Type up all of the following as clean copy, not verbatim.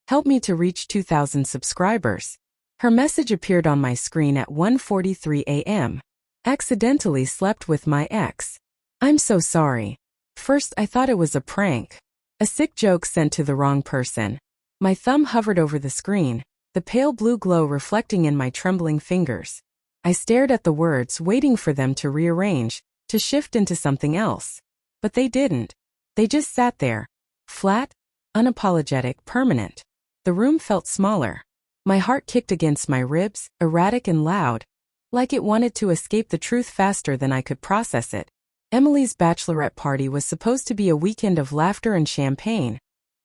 Help me to reach 2,000 subscribers. Her message appeared on my screen at 1:43 a.m. Accidentally slept with my ex. I'm so sorry. First I thought it was a prank. A sick joke sent to the wrong person. My thumb hovered over the screen, the pale blue glow reflecting in my trembling fingers. I stared at the words, waiting for them to rearrange, to shift into something else. But they didn't. They just sat there. Flat, unapologetic, permanent. The room felt smaller. My heart kicked against my ribs, erratic and loud, like it wanted to escape the truth faster than I could process it. Emily's bachelorette party was supposed to be a weekend of laughter and champagne.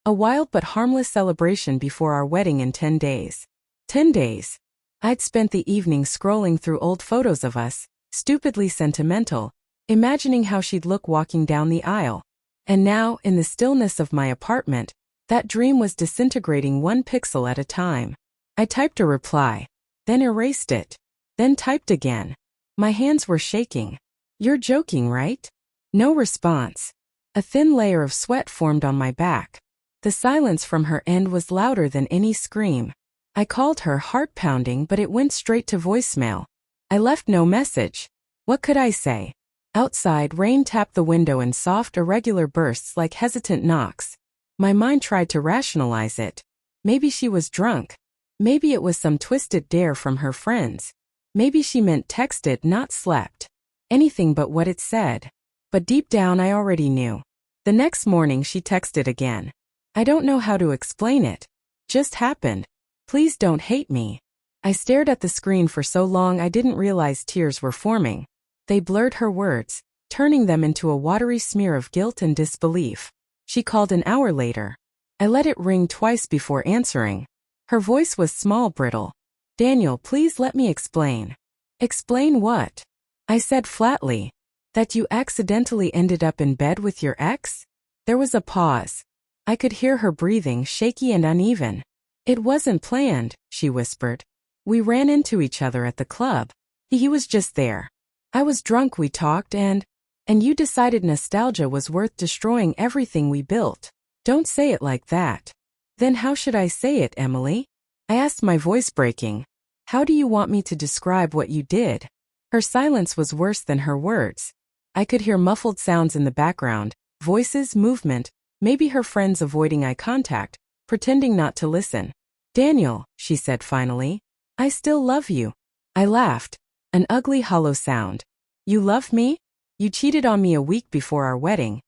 A wild but harmless celebration before our wedding in 10 days. 10 days. I'd spent the evening scrolling through old photos of us, stupidly sentimental, imagining how she'd look walking down the aisle. And now, in the stillness of my apartment, that dream was disintegrating one pixel at a time. I typed a reply, then erased it, then typed again. My hands were shaking. You're joking, right? No response. A thin layer of sweat formed on my back. The silence from her end was louder than any scream. I called her, heart pounding, but it went straight to voicemail. I left no message. What could I say? Outside, rain tapped the window in soft, irregular bursts like hesitant knocks. My mind tried to rationalize it. Maybe she was drunk. Maybe it was some twisted dare from her friends. Maybe she meant texted, not slept. Anything but what it said. But deep down I already knew. The next morning she texted again. I don't know how to explain it. Just happened. Please don't hate me. I stared at the screen for so long I didn't realize tears were forming. They blurred her words, turning them into a watery smear of guilt and disbelief. She called an hour later. I let it ring twice before answering. Her voice was small, brittle. Daniel, please let me explain. Explain what? I said flatly. That you accidentally ended up in bed with your ex? There was a pause. I could hear her breathing, shaky and uneven. It wasn't planned, she whispered. We ran into each other at the club. He was just there. I was drunk, we talked, and you decided nostalgia was worth destroying everything we built. Don't say it like that. Then how should I say it, Emily? I asked, my voice breaking. How do you want me to describe what you did? Her silence was worse than her words. I could hear muffled sounds in the background, voices, movement, maybe her friends avoiding eye contact, pretending not to listen. Daniel, she said finally, I still love you. I laughed. An ugly, hollow sound. You love me? You cheated on me a week before our wedding.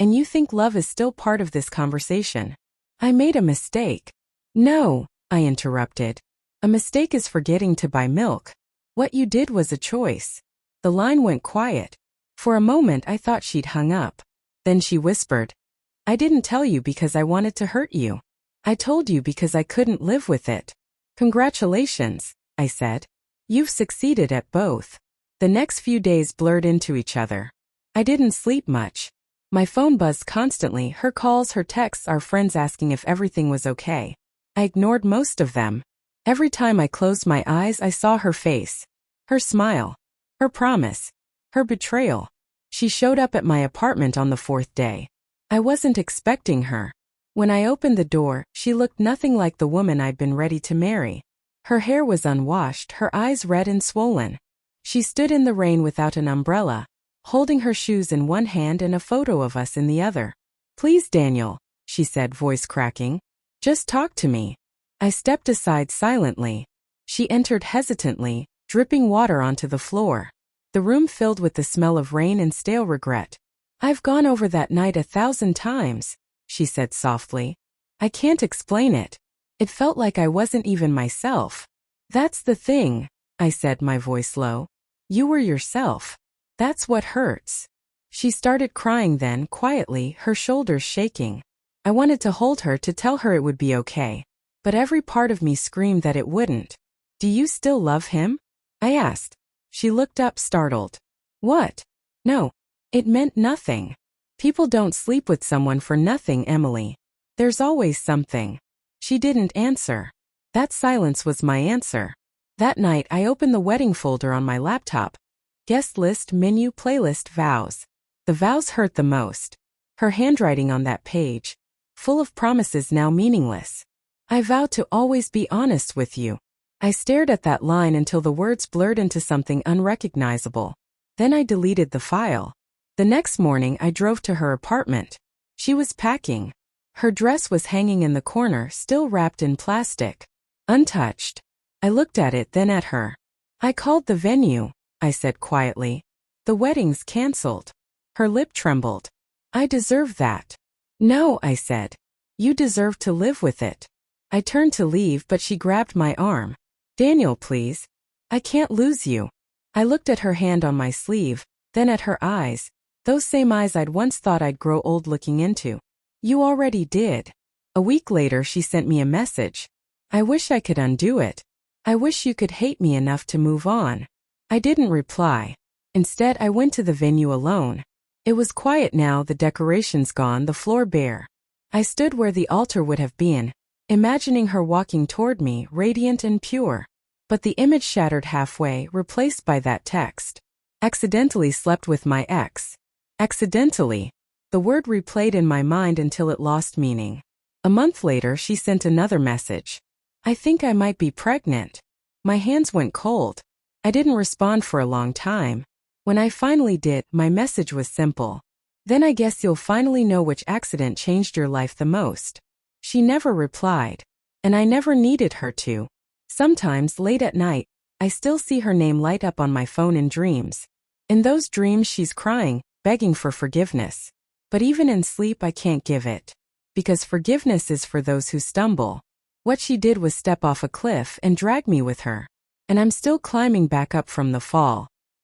And you think love is still part of this conversation? I made a mistake. No, I interrupted. A mistake is forgetting to buy milk. What you did was a choice. The line went quiet. For a moment I thought she'd hung up. Then she whispered, I didn't tell you because I wanted to hurt you. I told you because I couldn't live with it. Congratulations, I said. You've succeeded at both. The next few days blurred into each other. I didn't sleep much. My phone buzzed constantly, her calls, her texts, our friends asking if everything was okay. I ignored most of them. Every time I closed my eyes I saw her face. Her smile. Her promise. Her betrayal. She showed up at my apartment on the 4th day. I wasn't expecting her. When I opened the door, she looked nothing like the woman I'd been ready to marry. Her hair was unwashed, her eyes red and swollen. She stood in the rain without an umbrella, holding her shoes in one hand and a photo of us in the other. Please, Daniel, she said, voice cracking. Just talk to me. I stepped aside silently. She entered hesitantly, dripping water onto the floor. The room filled with the smell of rain and stale regret. I've gone over that night 1,000 times, she said softly. I can't explain it. It felt like I wasn't even myself. That's the thing, I said, my voice low. You were yourself. That's what hurts. She started crying then, quietly, her shoulders shaking. I wanted to hold her, to tell her it would be okay. But every part of me screamed that it wouldn't. Do you still love him? I asked. She looked up, startled. What? No. It meant nothing. People don't sleep with someone for nothing, Emily. There's always something. She didn't answer. That silence was my answer. That night I opened the wedding folder on my laptop. Guest list, menu, playlist, vows. The vows hurt the most. Her handwriting on that page. Full of promises now meaningless. I vow to always be honest with you. I stared at that line until the words blurred into something unrecognizable. Then I deleted the file. The next morning I drove to her apartment. She was packing. Her dress was hanging in the corner, still wrapped in plastic. Untouched. I looked at it, then at her. I called the venue, I said quietly. The wedding's canceled. Her lip trembled. I deserve that. No, I said. You deserve to live with it. I turned to leave, but she grabbed my arm. Daniel, please. I can't lose you. I looked at her hand on my sleeve, then at her eyes, those same eyes I'd once thought I'd grow old looking into. You already did. A week later she sent me a message. I wish I could undo it. I wish you could hate me enough to move on. I didn't reply. Instead, I went to the venue alone. It was quiet now, the decorations gone, the floor bare. I stood where the altar would have been, imagining her walking toward me, radiant and pure. But the image shattered halfway, replaced by that text. Accidentally slept with my ex. Accidentally. The word replayed in my mind until it lost meaning. A month later, she sent another message. I think I might be pregnant. My hands went cold. I didn't respond for a long time. When I finally did, my message was simple. Then I guess you'll finally know which accident changed your life the most. She never replied. And I never needed her to. Sometimes, late at night, I still see her name light up on my phone in dreams. In those dreams she's crying, begging for forgiveness. But even in sleep I can't give it. Because forgiveness is for those who stumble. What she did was step off a cliff and drag me with her. And I'm still climbing back up from the fall.